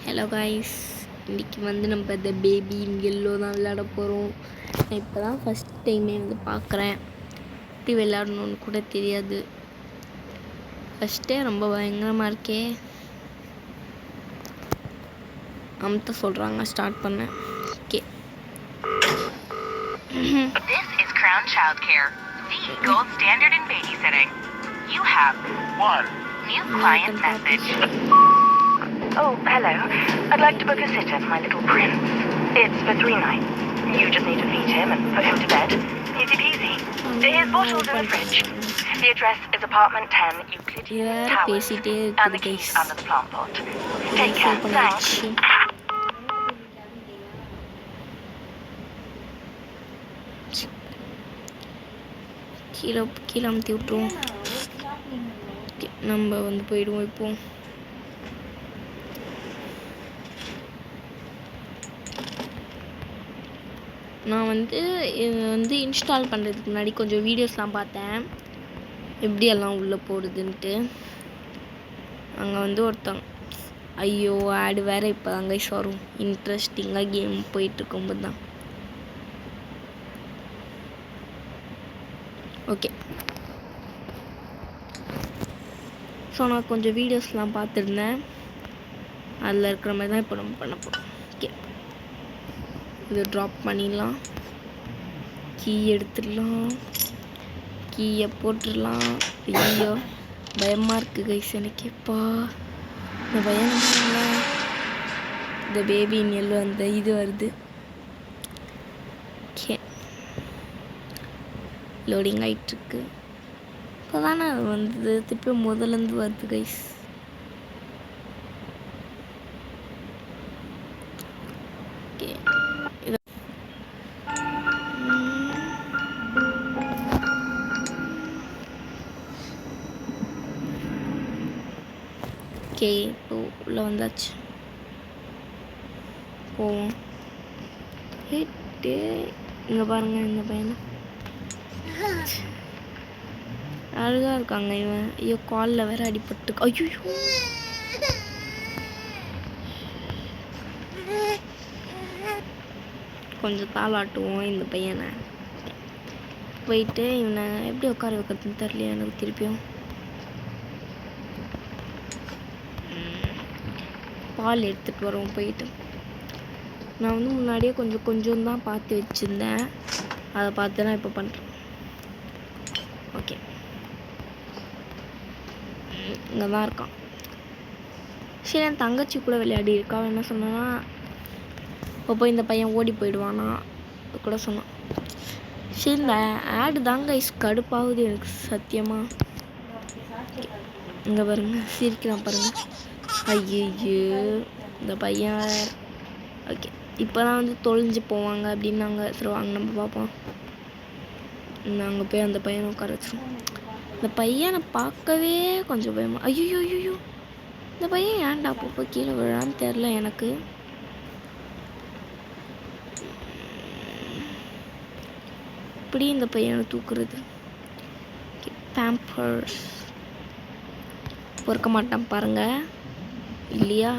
Hello guys, இன்றைக்கி வந்து நம்ம இந்த பேபி எல்லோ தான் விளையாட போகிறோம். நான் இப்போ தான் ஃபஸ்ட் டைமே வந்து பார்க்குறேன். எப்படி விளையாடணுன்னு கூட தெரியாது. ஃபஸ்ட்டே ரொம்ப பயங்கரமாக இருக்கே. அம்த்த சொல்கிறாங்க, ஸ்டார்ட் பண்ணேன். Okay. This is Crown Childcare, the gold standard in babysitting. You have one new client message. Oh, hello. I'd like to book a sitter for my little prince. It's for 3 nights. You just need to feed him and put him to bed. Easy peasy. His bottle's in the fridge. The address is apartment 10, Euclidean Towers, and the key's under the plant pot. Take care. Thanks. கீழே அமுத்தி விட்ருவோம். நம்ம வந்து போயிடுவோம். இப்போ நான் வந்து இது வந்து இன்ஸ்டால் பண்ணுறதுக்கு முன்னாடி கொஞ்சம் வீடியோஸ்லாம் பார்த்தேன், எப்படியெல்லாம் உள்ளே போடுதுன்ட்டு. அங்கே வந்து ஒருத்தங்க ஐயோ ஆடு வேறு இப்போ தாங்க வரும். இன்ட்ரெஸ்டிங்காக கேம் போயிட்டுருக்கும்போது தான். ஓகே, ஸோ நான் கொஞ்சம் வீடியோஸ்லாம் பார்த்துருந்தேன். அதில் இருக்கிற மாதிரி தான் இப்போ நம்ம பண்ண போகிறோம். ஓகே, இது ட்ராப் பண்ணிடலாம். கீ எடுத்துடலாம். கீயை போட்டுடலாம். ஐயோ பயமாக இருக்குது கைஸ் எனக்கேப்பா. இந்த பயம் இந்த பேபி எல்லோ அந்த இது வருது. ஓகே, லோடிங் ஆகிட்டுருக்கு. இப்போ தானே அது வந்து திருப்பி முதலேருந்து வருது கைஸ். ஓகே, ஓகே இப்போ உள்ளே வந்தாச்சு. போவோம். இங்கே பாருங்கள், இந்த பையனை அழகாக இருக்காங்க. இவன் ஐயோ காலில் வேறு அடிபட்டு. ஐயோ கொஞ்சம் தாளாட்டுவோம் இந்த பையனை. போயிட்டு இவனை எப்படி உட்கார வைக்கிறதுன்னு தெரியலையா எனக்கு. திருப்பியும் பால் எடுத்துகிட்டு வரோம். போயிட்டு நான் வந்து முன்னாடியே கொஞ்சம் தான் பார்த்து வச்சுருந்தேன். அதை பார்த்து நான் இப்போ பண்ணுறேன். ஓகே, இங்கே தான் இருக்கான். சரி, என் தங்கச்சி கூட விளையாடி இருக்கா. என்ன சொன்னா, இப்போ இந்த பையன் ஓடி போயிடுவானா கூட சொன்னான். சரி, இந்த ஆடு தாங்க கடுப்பாகுது எனக்கு சத்தியமாக. இங்கே பாருங்க, சிரிக்கலாம் பாருங்க. ஐயோ இந்த பையன். ஓகே, இப்போ தான் வந்து தொலைஞ்சு போவாங்க அப்படின்னாங்க. சரி வாங்க நம்ம பார்ப்போம். நாங்கள் போய் அந்த பையனை உட்கார வச்சிருவோம். இந்த பையனை பார்க்கவே கொஞ்சம் பயமா. ஐயோ ஐயோ இந்த பையன் ஏன்டா அப்பப்போ கீழே விழான்னு தெரில எனக்கு. இப்படி இந்த பையனை தூக்குறது. பேம்பர்ஸ் பொறுக்க மாட்டான் பாருங்க. இல்லையா,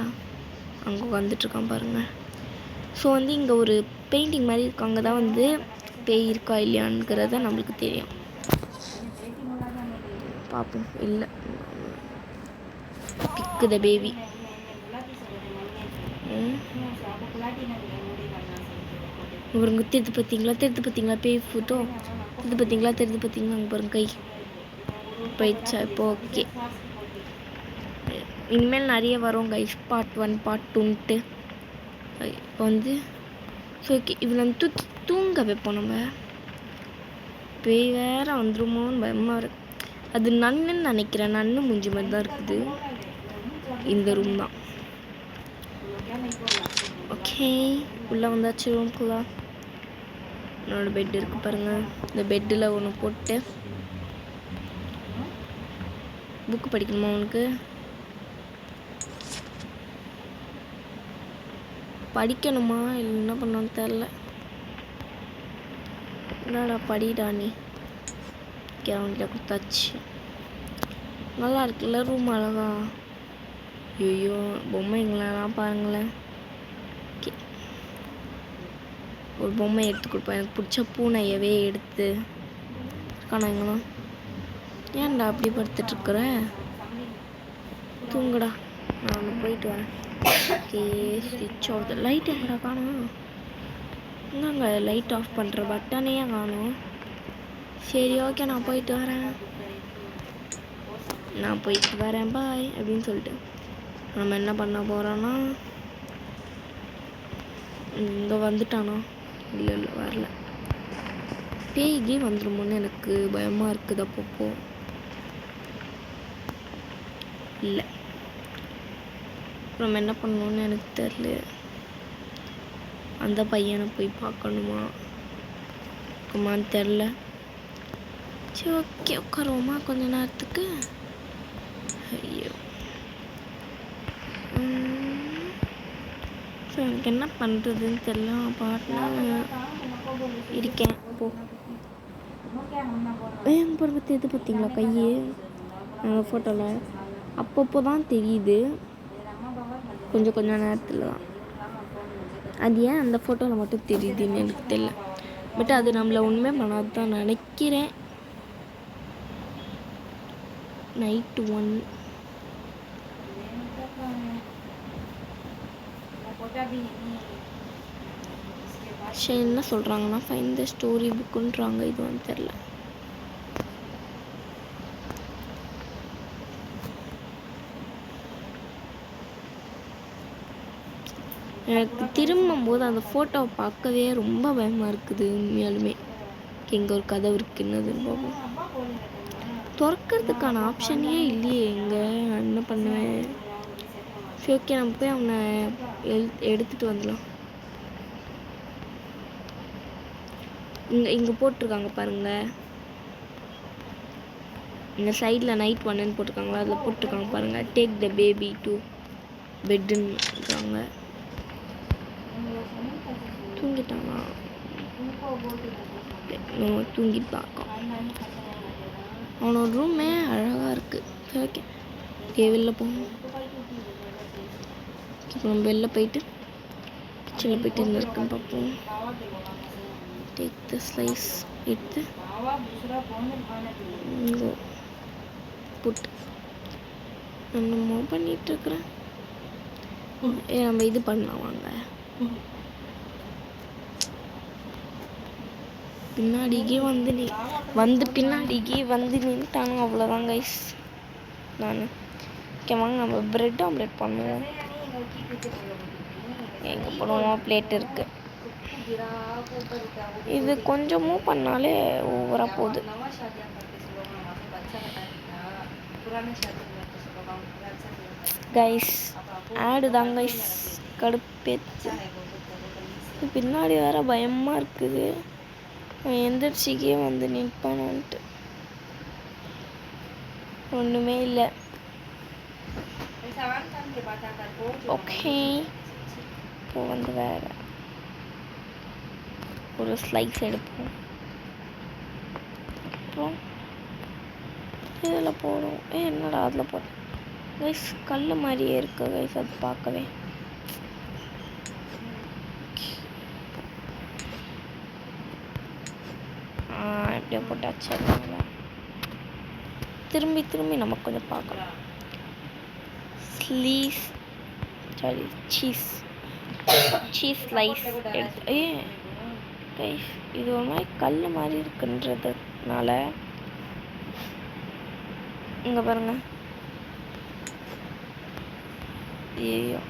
அங்கே வந்துட்டுருக்கான் பாருங்க. ஸோ வந்து இங்கே ஒரு பெயிண்டிங் மாதிரி இருக்கு. அங்கே தான் வந்து பேய் இருக்கா இல்லையான்னுங்கிறத நம்மளுக்கு தெரியும். பார்ப்போம். இல்லை, பிக்கு த பேபி. இவருங்க தெரிது பார்த்தீங்களா பேய் ஃபோட்டோ. தெரிது பார்த்தீங்களா அங்கே பாருங்க. கை போயிடுச்சா இப்போ? ஓகே, இனிமேல் நிறைய வரும் கைஸ். பார்ட் 1 பார்ட் 2ன்ட்டு இப்போ வந்து. ஸோ ஓகே, இதில் வந்து தூங்க வைப்போம் நம்ம. பேய் வேறு வந்துருமோன்னு பயமாக இருக்கு. அது நன்னுன்னு நினைக்கிறேன். நன்னு மூஞ்சி மாதிரி தான் இருக்குது. இந்த ரூம் தான். ஓகே, உள்ளே வந்தாச்சு ரூம்குள்ளே. என்னோடய பெட் இருக்குது பாருங்கள். இந்த பெட்டில் ஒன்று போட்டு புக்கு படிக்கணுமா உனக்கு? படிக்கணுமா இல்லை என்ன பண்ணணும்னு தெரில. என்னடா படிடா நீ. அவங்கள்ட்ட கொடுத்தாச்சு. நல்லா இருக்குல்ல ரூம் அழகா. ஐயோ பொம்மைங்களெல்லாம் பாருங்களேன். ஓகே, ஒரு பொம்மை எடுத்து கொடுப்பேன். எனக்கு பிடிச்ச பூனையவே எடுத்து இருக்கானாங்களாம். ஏன்டா அப்படி படுத்துட்ருக்குற? தூங்குடா, நான் ஒன்று போயிட்டு வரேன். ஓகே, ஸ்விட்ச் ஆஃப் த லைட் எங்கடா காணும்? என்னங்க லைட் ஆஃப் பண்ணுற பட்டனையே காணும். சரி ஓகே, நான் போயிட்டு வரேன் பாய் அப்படின்னு சொல்லிட்டு நம்ம என்ன பண்ண போகிறோன்னா, இங்கே வந்துட்டானா? இல்லை வரல. பேய்கி வந்துடுமோன்னு எனக்கு பயமாக இருக்குது அப்பப்போ. இல்லை, நம்ம என்ன பண்ணணும்னு எனக்கு தெரியல. அந்த பையனை போய் பார்க்கணுமான்னு தெரில. சரி ஓகே, உட்காருவோமா கொஞ்ச நேரத்துக்கு? ஐயோ, ஸோ எனக்கு என்ன பண்ணுறதுன்னு தெரியல. நான் பாட்டுனா இருக்கேன். போ என் பருவத்தை எது பார்த்தீங்களா கையே ஃபோட்டோவில்? அப்பப்போ தான் தெரியுது, கொஞ்சம் நேரத்தில் தான். அது ஏன் அந்த ஃபோட்டோவில் மட்டும் தெரியுதுன்னு எனக்கு தெரியல. பட் அது நம்மளை உண்மை பண்ணாது தான் நினைக்கிறேன். நைட்டு 1 சரி, என்ன சொல்கிறாங்கன்னா ஃபைண்ட் த ஸ்டோரி புக்குன்றாங்க. இது வந்து தெரில. எனக்கு திரும்பும்போது அந்த ஃபோட்டோவை பார்க்கவே ரொம்ப பயமாக இருக்குது உண்மையாலுமே. எங்கே ஒரு கதவு இருக்குன்னு பார்ப்போம். திறக்கிறதுக்கான ஆப்ஷனே இல்லையே எங்கே. நான் என்ன பண்ணுவேன்? சரி ஓகே, நம்ம போய் அவனை எடுத்துகிட்டு வந்துடலாம். இங்கே போட்டிருக்காங்க பாருங்க, இந்த சைடில் நைட் 1ன்னு போட்டிருக்காங்களா, அதில் போட்டிருக்காங்க பாருங்கள், டேக் த பேபி டு பெட்டுன்னுறாங்க. தூங்கிட்டானா? தூங்கிட்டு தான் இருக்கான். அவனோட ரூமே அழகாக இருக்குது. சரி ஓகே, வெளில போகணும். இப்போ நம்ம வெளில போயிட்டு கிச்சனில் போயிட்டு என்ன இருக்குன்னு பார்ப்போம். டேக் த ஸ்லைஸ் எடுத்து புட்டு என்னமோ பண்ணிகிட்ருக்குறேன். நம்ம இது பண்ணலாம் வாங்க. பின்னாடிக்கே வந்து நின்ட்டானு அவ்வளோதான் கைஸ். நான் ஓகே வாங்க, நம்ம ப்ரெட் ஆம்லெட் பண்ணுவோம். எங்கே பண்ணுவோம்? பிளேட் இருக்குது. இது கொஞ்சம் மூவ் பண்ணாலே ஓவராக போகுது. கைஸ் ஆடு தான் கைஸ், கடுப்பேச்சு. பின்னாடி வேற பயமாக இருக்குது. எந்திரிச்சிக்கே வந்து நிற்பானான்ட்டு ஒன்றுமே இல்லை. ஓகே, இப்போ வந்து வேற ஒரு ஸ்லைஸ் எடுப்போம். அப்புறம் இதில் போடுவோம். என்னடா அதில் போட்டோம் கைஸ்? கல் மாதிரியே இருக்கு கைஸ், அது பார்க்கவே. எப்படியோ போட்டாச்சு. திரும்பி நம்ம கொஞ்சம் பார்க்கலாம். சீஸ் ஸ்லைஸ் எடுத்து கைஸ், இது ஒரு மாதிரி கல் மாதிரி இருக்குன்றதுனால இங்கே பாருங்க, ஐயோ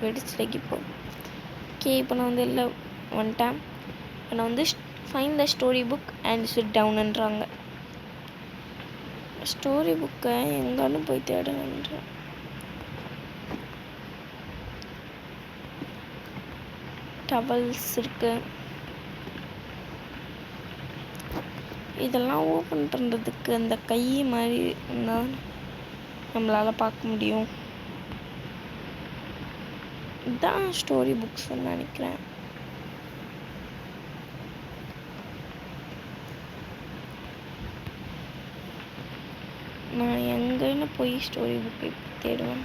வெடிச்சிடைக்கு இப்போ. ஓகே, இப்போ நான் வந்து எல்லாம் வந்துட்டேன். நான் வந்து find the story book and sit டவுன்ன்றாங்க. ஸ்டோரி புக்கை எங்கன்னு போய் தேடுன்றேன். டவல்ஸ் இருக்கு. இதெல்லாம் ஓப்பன் பண்ணுறதுக்கு அந்த கை மாதிரி இருந்தால் நம்மளால் பார்க்க முடியும். இதுதான் ஸ்டோரி புக்ஸ்ன்னு நினைக்கிறேன். நான் எங்கே எங்கன்னு போய் ஸ்டோரி புக்கு தேடுவேன்.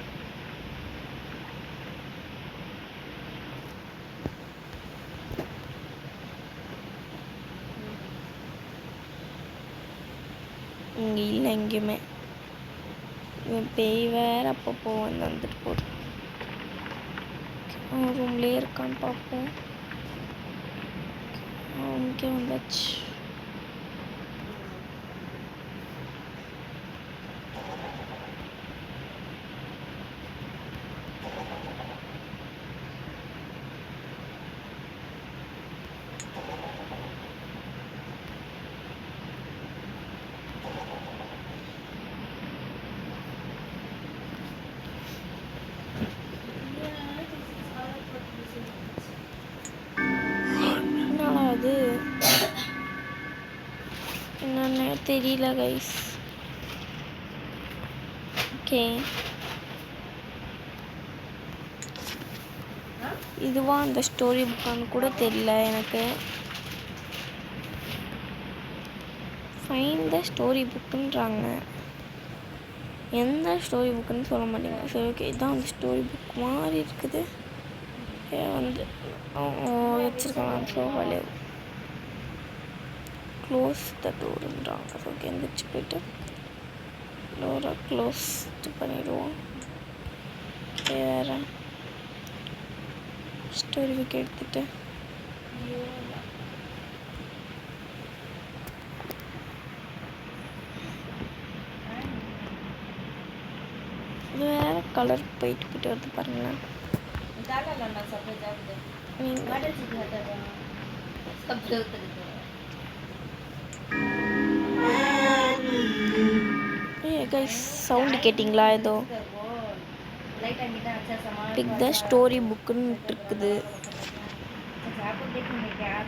இங்கே இல்லை எங்கேயுமே. பேய் வேறு அப்பப்போ வந்துட்டு போகுது. ரூம்லேயே இருக்கான்னு பார்ப்போம். இங்கே வந்தாச்சு. அது என்னன்னு தெரியல கைஸ். ஓகே, இதுவா அந்த ஸ்டோரி புக்கான்னு கூட தெரியல எனக்கு. ஃபைண்ட் த ஸ்டோரி புக்குன்றாங்க, எந்த ஸ்டோரி புக்குன்னு சொல்ல மாட்டேங்க. சரி ஓகே, இதான் அந்த ஸ்டோரி புக் மாதிரி இருக்குது. வந்து வச்சுருக்காங்க சோஃபாலே. Close the டோருன்றாங்க. ஓகே, எந்திரிச்சு போய்ட்டு டோரை க்ளோஸ் பண்ணிடுவோம். வேறு ஸ்டோரி புக் எடுத்துகிட்டு வேறு கலர் போயிட்டு வருது பாருங்களேன். கைஸ் சவுண்டு கேட்டிங்களா? ஏதோ பிக் த ஸ்டோரி புக்குன்னு இருக்குது.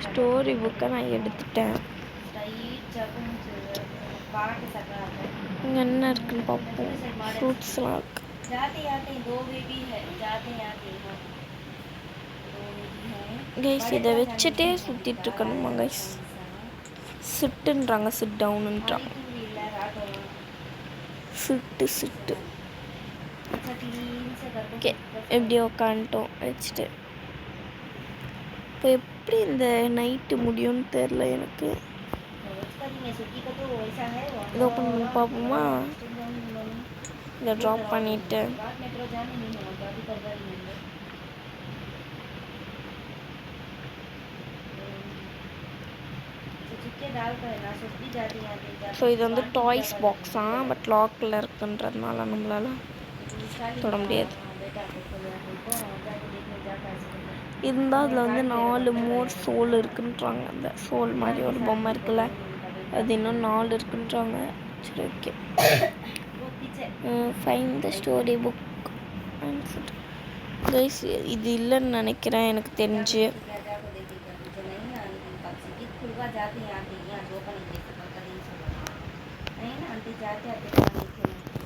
ஸ்டோரி புக்கை நான் எடுத்துட்டேன். இங்கே என்ன இருக்குன்னு பார்ப்போம். ஃப்ரூட்ஸ்லாம் இருக்கு. கைஸ் இதை வச்சுட்டே சுற்றிட்டு இருக்கணுமா கைஸ்? சிட்டுன்றாங்க, சிட் டவுனுன்றாங்க. சிட்டு ஓகே, எப்படி உக்காந்துட்டோம் வச்சுட்டு. இப்போ எப்படி இந்த நைட்டு முடியும்னு தெரில எனக்கு. இதை ஓப்பன் பண்ணி பார்ப்போமா? இதை ட்ராப் பண்ணிவிட்டு ஸோ இது வந்து டாய்ஸ் பாக்ஸா, பட் லாக்கில் இருக்குன்றதுனால நம்மளால் தொட முடியாது. இருந்தால் அதில் வந்து 4 மோர் சோல் இருக்குன்றாங்க. அந்த சோல் மாதிரி ஒரு பொம்மை இருக்குல்ல, அது இன்னும் 4 இருக்குன்றாங்க. சரி okay, find the story book. Guys இது இல்லைன்னு நினைக்கிறேன் எனக்கு தெரிஞ்சு.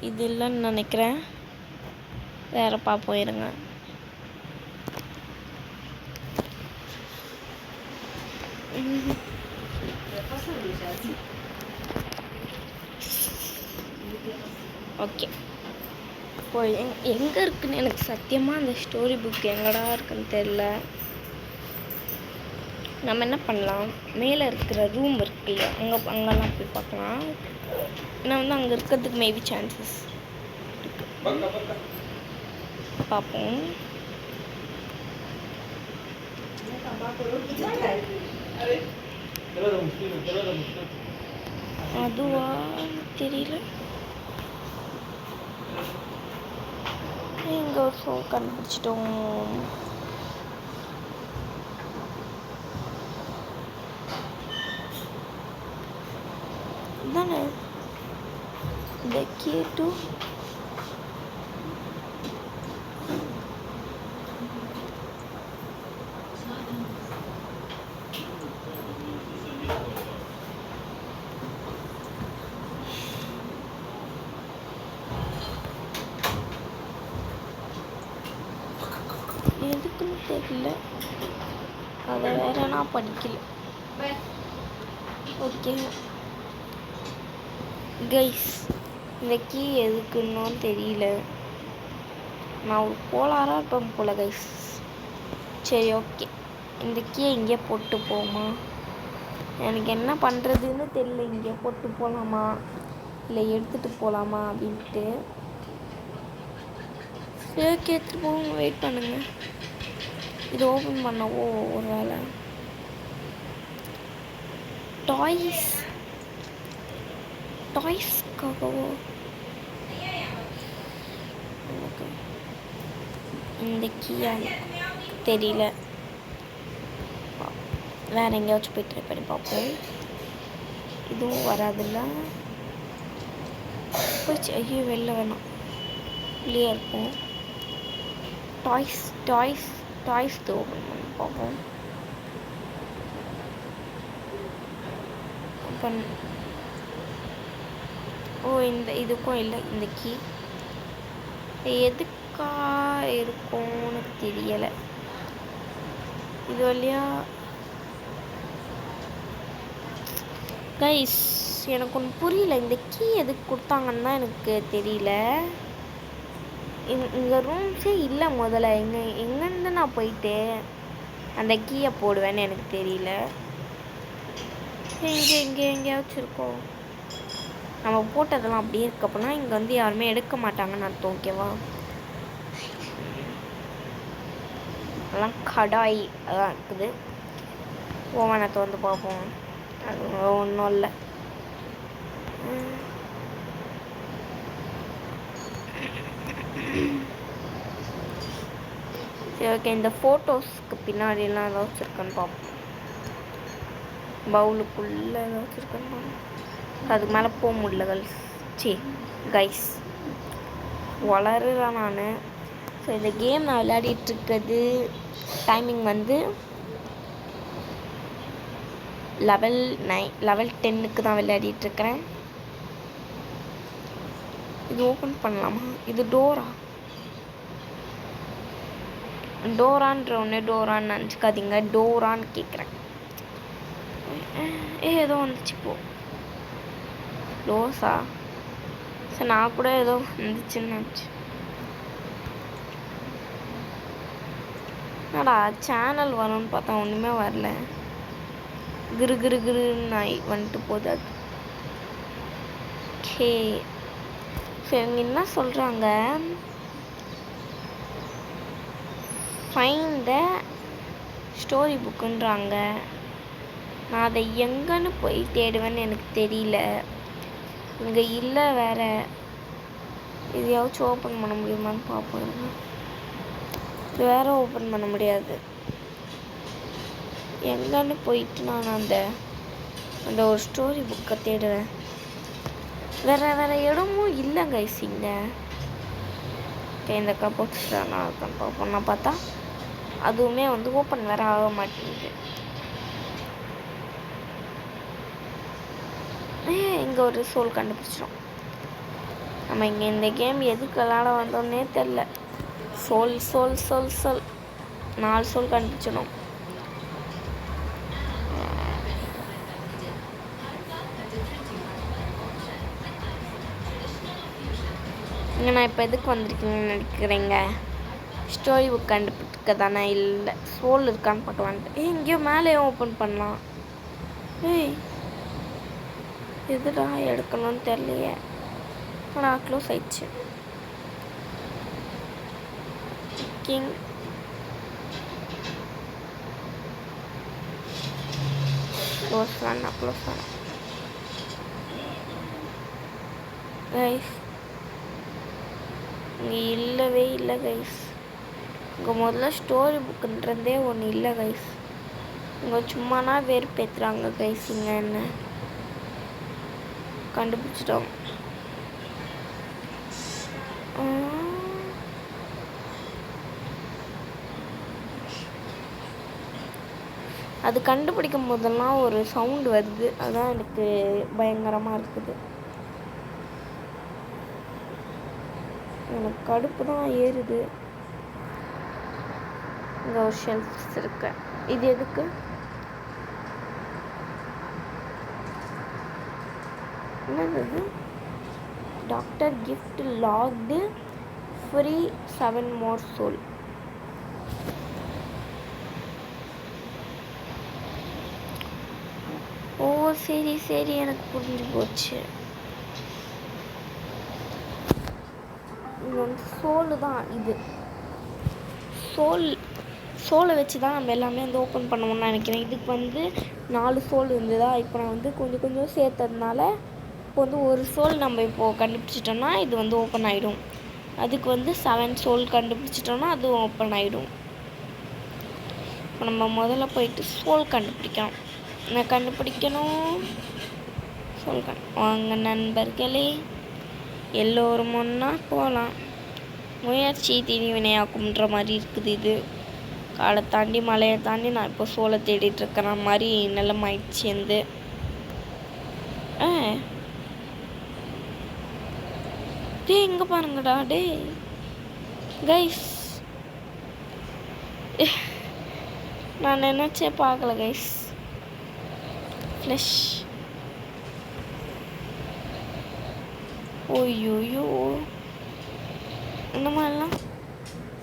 இது இல்லைன்னு நினைக்கிறேன். வேறு பார்ப்போம் இருங்க. ஓகே, இப்போ எங்கே இருக்குன்னு எனக்கு சத்தியமாக அந்த ஸ்டோரி புக் எங்கடா இருக்குன்னு தெரில. நம்ம என்ன பண்ணலாம், மேலே இருக்கிற ரூம் இருக்கு இல்லையா, அங்கெல்லாம் போய் பார்க்கலாம். ஏன்னா வந்து அங்கே இருக்கிறதுக்கு மேபி சான்சஸ் பார்ப்போம். அதுவா தெரியல. எங்கே ஒரு ஷோ கண்டுபிடிச்சிட்டோம். தானே the key to எதுக்குன்னு தெரியல. அதை வேற நான் படிக்கல. ஓகே கைஸ், இந்த கீ எதுக்குன்னு தெரியல. நான் ஒரு கோளாராக இருப்பேன் போல கைஸ். சரி ஓகே, இந்த கீயை இங்கே போட்டு போமா? எனக்கு என்ன பண்ணுறதுன்னு தெரியல. இங்கே போட்டு போகலாமா இல்லை எடுத்துகிட்டு போகலாமா அப்படின்ட்டு. சரி எடுத்துகிட்டு போங்க, வெயிட் பண்ணுங்கள். இது ஓப்பன் பண்ணவோ ஒரு வேளை டாய்ஸ்க்காகவோ எனக்கு இந்த கீயா தெரியல. வேறு எங்கேயாச்சும் போய் ட்ரை பண்ணி பார்ப்போம். இதுவும் வராதுல்ல. போச்சு. ஐயோ வெளில வேணாம், இல்லையா இருக்கும். டாய்ஸ் ஓப்பன் பண்ணி பார்ப்போம். ஓப்பன். ஓ இந்த இதுக்கும் இல்லை. இந்த கீ எதுக்கா இருக்கும்னு தெரியலை. இது வழியா கைஸ் எனக்கு ஒன்று புரியல. இந்த கீ எதுக்கு கொடுத்தாங்கன்னு தான் எனக்கு தெரியல. இங்கே ரூம்ஸே இல்லை முதல்ல. எங்கேருந்து நான் போயிட்டு அந்த கீயை போடுவேன்னு எனக்கு தெரியல. இங்கே எங்கேயாச்சும் இருக்கோம். நம்ம போட்டதெல்லாம் அப்படியே இருக்கப்போனா இங்கே வந்து யாருமே எடுக்க மாட்டாங்கன்னு அர்த்தம். ஓகேவா? அதெல்லாம் கடாய் அதான் இருக்குது. ஓவனத்தை வந்து பார்ப்போம். அது ஒன்றும் இல்லை. சரி ஓகே, இந்த ஃபோட்டோஸ்க்கு பின்னாடிலாம் ஏதாச்சும் இருக்கான்னு பார்ப்போம். பவுலுக்குள்ளே ஏதாச்சும் இருக்கான்னு பார்ப்போம். அதுக்கு மேலே போக முடியல கைஸ் வளருறேன் நான். ஸோ இந்த கேம் நான் விளையாடிட்டுருக்கிறது டைமிங் வந்து லெவல் 10க்கு தான் விளையாடிட்டுருக்கிறேன். இது ஓப்பன் பண்ணலாமா? இது டோரான்ற ஒன்று டோரான்னு நினச்சிக்காதீங்க. டோரான்னு கேட்குறேன். ஏதோ வந்துச்சு போ. டோஸா? சரி நான் கூட ஏதோ வந்துச்சுன்னு நினச்சி. என்னடா சேனல் வரும்னு பார்த்தா ஒன்றுமே வரல. கிருன்னு வந்துட்டு போகுது அது. ஓகே, சரி இவங்க என்ன சொல்கிறாங்க? ஃபைண்ட் த ஸ்டோரி புக்குன்றாங்க. நான் அதை எங்கன்னு போய் தேடுவேன்னு எனக்கு தெரியல. இங்கே இல்லை வேறு. இதையாச்சும் ஓப்பன் பண்ண முடியுமான்னு பார்ப்போம். இது வேறு ஓப்பன் பண்ண முடியாது. எங்கன்னு போயிட்டு நான் அந்த ஒரு ஸ்டோரி புக்கை தேடுவேன். வேறு இடமும் இல்லை கைஸ் இங்கே. இந்த கப்போர்ட்ஸ் நான் இருக்கான்னு பார்ப்போம். நான் பார்த்தா அதுவுமே வந்து ஓப்பன் வேறு ஆக மாட்டேங்குது. இங்கே ஒரு சோல் கண்டுபிடிச்சிடும். நம்ம இங்கே இந்த கேம் எதுக்கு விளாட வந்தோன்னே தெரில. சோல் 4 சோல் கண்டுபிடிச்சிடும். இங்கே நான் இப்போ எதுக்கு வந்திருக்கீங்கன்னு நினைக்கிறீங்க? ஸ்டோரி புக் கண்டுபிடிக்க தானே? இல்லை, சோல் இருக்கான்னு பார்க்க வந்துட்டு. இங்கேயோ மேலேயும் ஓப்பன் பண்ணலாம். எதுடா எடுக்கணும்னு தெரியலையே. ஆனால் க்ளோஸ் ஆயிடுச்சு. கிங் க்ளோஸ் வேணாம். கைஸ் இங்கே இல்லவே இல்லை கைஸ். இங்கே முதல்ல ஸ்டோரி புக்குன்றதே ஒன்று இல்லை கைஸ். இங்கே சும்மானா வெறுப்பேற்றுறாங்க கைஸ். இங்கே என்ன கண்டுபிடிச்சிட்டோம். அது கண்டுபிடிக்கும் போதெல்லாம் ஒரு சவுண்டு வருது. அதுதான் எனக்கு பயங்கரமாக இருக்குது. எனக்கு கடுப்பு தான் ஏறுது. இங்கே ஒரு ஷெல்ஃப்ஸ் இருக்கு. இது எதுக்கு? என்னது இது? Doctor gift logged free 7 more soul. ஓ சரி சரி, எனக்கு புரிஞ்சு போச்சு. இது வந்து சோலு தான். இது சோலை வச்சு தான் நம்ம எல்லாமே வந்து ஓப்பன் பண்ணுவோம்னு நினைக்கிறேன். இதுக்கு வந்து 4 சோல் இருந்ததா, இப்போ நான் வந்து கொஞ்சம் கொஞ்சம் சேர்த்ததுனால இப்போ வந்து ஒரு சோல் நம்ம இப்போது கண்டுபிடிச்சிட்டோம்னா இது வந்து ஓப்பன் ஆகிடும். அதுக்கு வந்து 7 சோல் கண்டுபிடிச்சிட்டோம்னா அதுவும் ஓப்பன் ஆகிடும். இப்போ நம்ம முதல்ல போயிட்டு சோல் கண்டுபிடிக்கணும். வாங்க நண்பர்களே, எல்லோரும் ஒன்றா போகலாம். முயற்சி திணிவினையாக்கும்ன்ற மாதிரி இருக்குது. இது காலை தாண்டி மலையை தாண்டி நான் இப்போ சோளை தேடிட்டு இருக்கிற மாதிரி நிலமாயிடுச்சு. வந்து டே எங்கே பாருங்கடா டே கைஸ், நான் நினச்சே பார்க்கல கைஸ். ஃப்ளஷ் ஓய்யோயோ, இந்த மாதிரிலாம்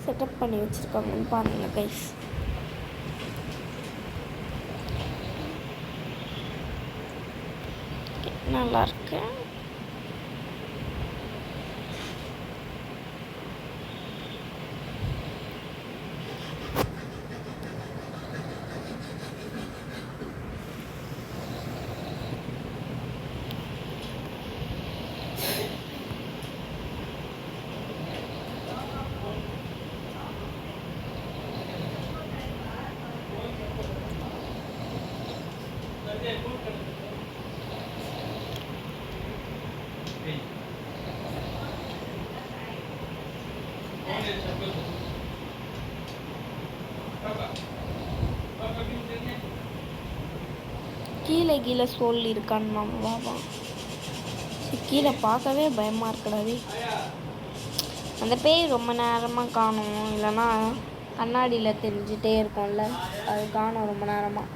செட்டப் பண்ணி வச்சுருக்காங்கன்னு பாருங்க கைஸ். நல்லா இருக்கு. கீழே சோல் இருக்கான்னு நம்ம பார்ப்போம். கீழே பார்க்கவே பயமாக இருக்கடாது. அந்த பேய் ரொம்ப நேரமாக காணும், இல்லைன்னா கண்ணாடியில் தெரிஞ்சிட்டே இருக்கும்ல, அது காணும் ரொம்ப நேரமாக.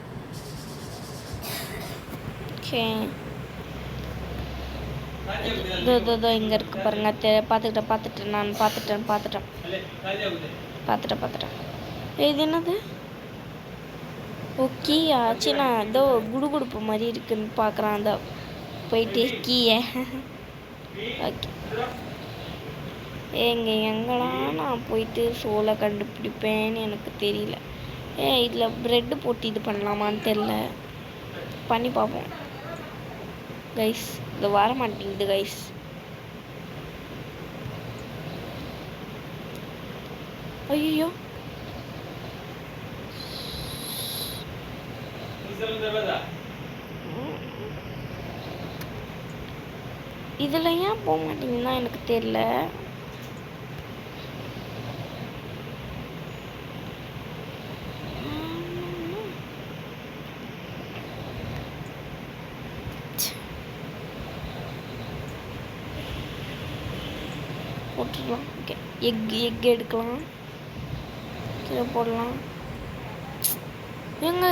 ஓகே, இதோ இங்கே இருக்கு பாருங்க. பார்த்துட்டேன் நான் பார்த்துட்டேன். இது என்னது? ஓகே ஆச்சு. நான் ஏதோ குடுகுடுப்பு மாதிரி இருக்குன்னு பார்க்குறேன். அந்த போயிட்டு கீயை ஓகே, எங்கடா நான் போயிட்டு சோலை கண்டுபிடிப்பேன்னு எனக்கு தெரியல. இதில் ப்ரெட்டு போட்டு இது பண்ணலாமான்னு தெரில, பண்ணி பார்ப்போம் கைஸ். இது வர மாட்டேங்குது கைஸ். ஐயோ, இதில் ஏன் போக மாட்டேங்குதுன்னா எனக்கு தெரியல. போட்டுடலாம். ஓகே, எக் எடுக்கலாம், கீழே போடலாம். எங்க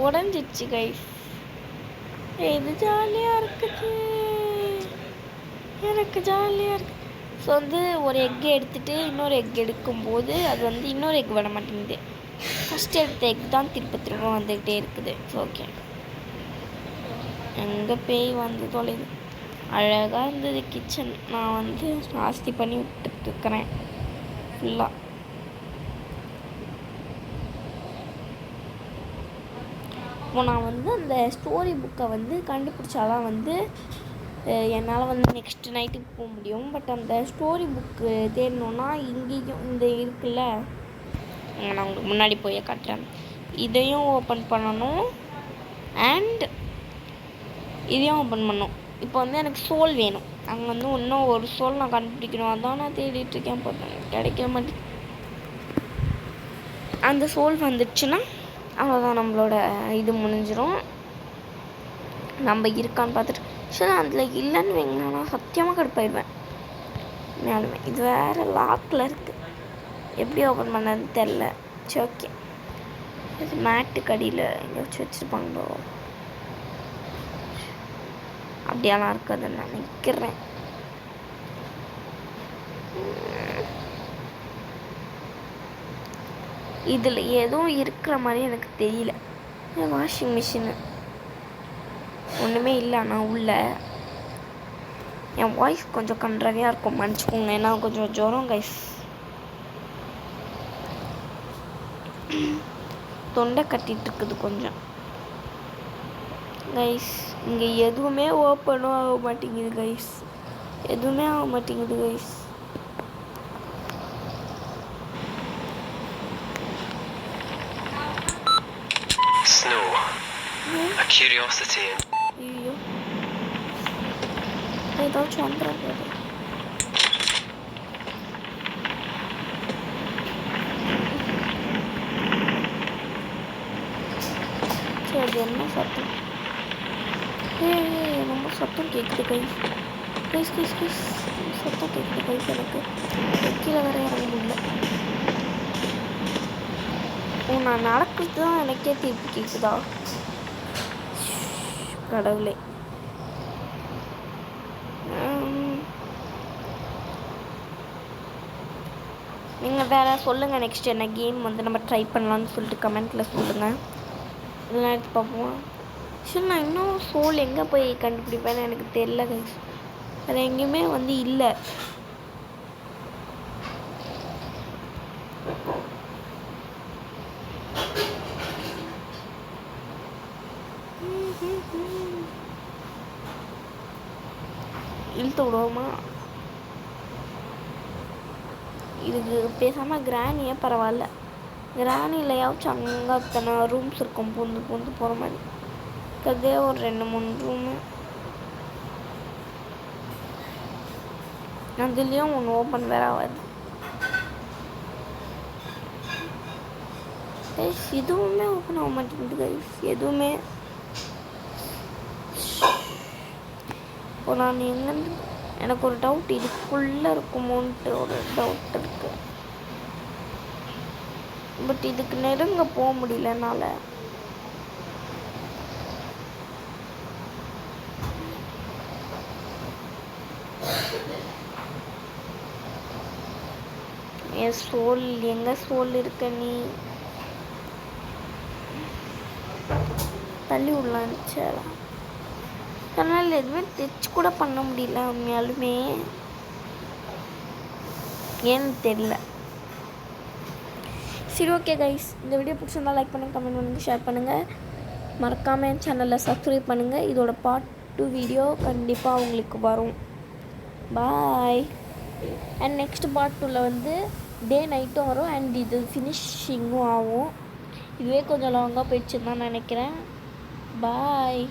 உடஞ்சிடுச்சு கைஸ். இது ஜாலியாக இருக்குது, எனக்கு ஜாலியாக இருக்குது. ஸோ வந்து ஒரு எக்கு எடுத்துகிட்டு இன்னொரு எக் எடுக்கும்போது அது வந்து இன்னொரு எக் விட மாட்டேங்குது. ஃபஸ்ட் எடுத்த எக் தான் திரும்ப வந்துக்கிட்டே இருக்குது. ஸோ ஓகே, எங்கே பேய் வந்து தொலைது. அழகாக இருந்தது கிச்சன். நான் வந்து நாஸ்தி பண்ணி விட்டுருக்கிறேன் ஃபுல்லாக. இப்போ நான் வந்து அந்த ஸ்டோரி புக்கை வந்து கண்டுபிடிச்சாதான் வந்து என்னால் வந்து நெக்ஸ்ட் நைட்டுக்கு போக முடியும். பட் அந்த ஸ்டோரி புக்கு தேடணுன்னா இங்கேயும் இந்த இருக்குல்ல, நான் உங்களுக்கு முன்னாடி போய் காட்டுறேன். இதையும் ஓப்பன் பண்ணணும் அண்ட் இதையும் ஓப்பன் பண்ணணும். இப்போ வந்து எனக்கு சோல் வேணும். அங்கே வந்து இன்னும் ஒரு சோல் நான் கண்டுபிடிக்கணும். அதான் நான் தேடிட்டுருக்கேன். பார்த்தேன் கிடைக்க மாட்டேன். அந்த சோல் வந்துடுச்சுன்னா அவ்வளோதான், நம்மளோட இது முடிஞ்சிடும். நம்ம இருக்கான்னு பார்த்துட்டு சரி அதில் இல்லைன்னு வைங்களா சத்தியமாக கடுப்பாயிடுவேன் மேலுமே. இது வேறு லாக்கில் இருக்குது, எப்படி ஓப்பன் பண்ணதுன்னு தெரில. சரி ஓகே, இது மேட்டுக்கு அடியில் எங்கேயாச்சும் வச்சுருப்பாங்களோ, அப்படியெல்லாம் இருக்காதுன்னு நான் நினைக்கிறேன். இதில் எதுவும் இருக்கிற மாதிரி எனக்கு தெரியல. வாஷிங் மிஷினு ஒன்றுமே இல்லை. ஆனால் உள்ள என் வாய்ஸ் கொஞ்சம் கன்றாவியாக இருக்கும், மன்னிச்சுக்கோங்க. ஏன்னா கொஞ்சம் ஜுரம் கைஸ், தொண்டை கட்டிகிட்டு இருக்குது கொஞ்சம் கைஸ். இங்கே எதுவுமே ஓப்பனும் ஆக மாட்டேங்குது கைஸ், எதுவுமே ஆக மாட்டேங்குது கைஸ். Snow. A curiosity. ஐயோ, ஏதாச்சும் வந்துடுறது. சரி, அது என்ன சத்தம்? ரொம்ப சத்தம் கேட்குது கைஸ். கைஸ் கைஸ் கைஸ் சத்தம் கேட்குது கைஸ். எனக்கு கீழே வர இறங்க முடியல. நான் நடக்கிறது தான் எனக்கே திருப்பி கேட்குதா? கடவுளே. நீங்கள் வேறு சொல்லுங்கள், நெக்ஸ்ட் என்ன கேம் வந்து நம்ம ட்ரை பண்ணலான்னு சொல்லிட்டு கமெண்ட்டில் சொல்லுங்கள். இதெல்லாம் எடுத்து பார்ப்போம். சரி, நான் இன்னும் சோல் எங்கே போய் கண்டுபிடிப்பேன்னு எனக்கு தெரியல கைஸ். அது எங்கேயுமே வந்து இல்லை. இழுத்து விடுவோமா? இதுக்கு பேசாமல் கிராணியே பரவாயில்ல. கிராணிலையாச்சும் அங்கே அத்தனை ரூம்ஸ் இருக்கும், பூந்து பூந்து போகிற மாதிரி. அதே ஒரு 2-3 ரூமு. அதுலேயும் ஒன்று ஓப்பன் வேற ஆகாது. கைஸ் எதுவுமே ஓப்பன் ஆக மாட்டேங்குது கைஸ், எதுவுமே. இப்போ நான் எங்கேருந்து, எனக்கு ஒரு டவுட், இதுக்குள்ளே இருக்குமோன்ட்டு ஒரு டவுட் இருக்கு. பட் இதுக்கு நெருங்க போக முடியல என்னால். என் சோல் எங்கே சோல் இருக்க? நீ தள்ளி விடலான்ச்சு. அதனால் எதுவுமே தைச்சு கூட பண்ண முடியல உண்மையாலுமே, ஏன்னு தெரியல. சரி, ஓகே கைஸ், இந்த வீடியோ பிடிச்சிருந்தா லைக் பண்ணுங்கள், கமெண்ட் பண்ணுங்கள், ஷேர் பண்ணுங்கள். மறக்காமல் என் சேனலில் சப்ஸ்கிரைப் பண்ணுங்கள். இதோட பார்ட் 2 வீடியோ கண்டிப்பாக உங்களுக்கு வரும். பாய். அண்ட் நெக்ஸ்ட் பார்ட் 2ல் வந்து டே நைட்டும் வரும் அண்ட் இது ஃபினிஷிங்கும் ஆகும். இதுவே கொஞ்சம் லாங்காக போயிடுச்சுன்னு தான் நினைக்கிறேன். பாய்.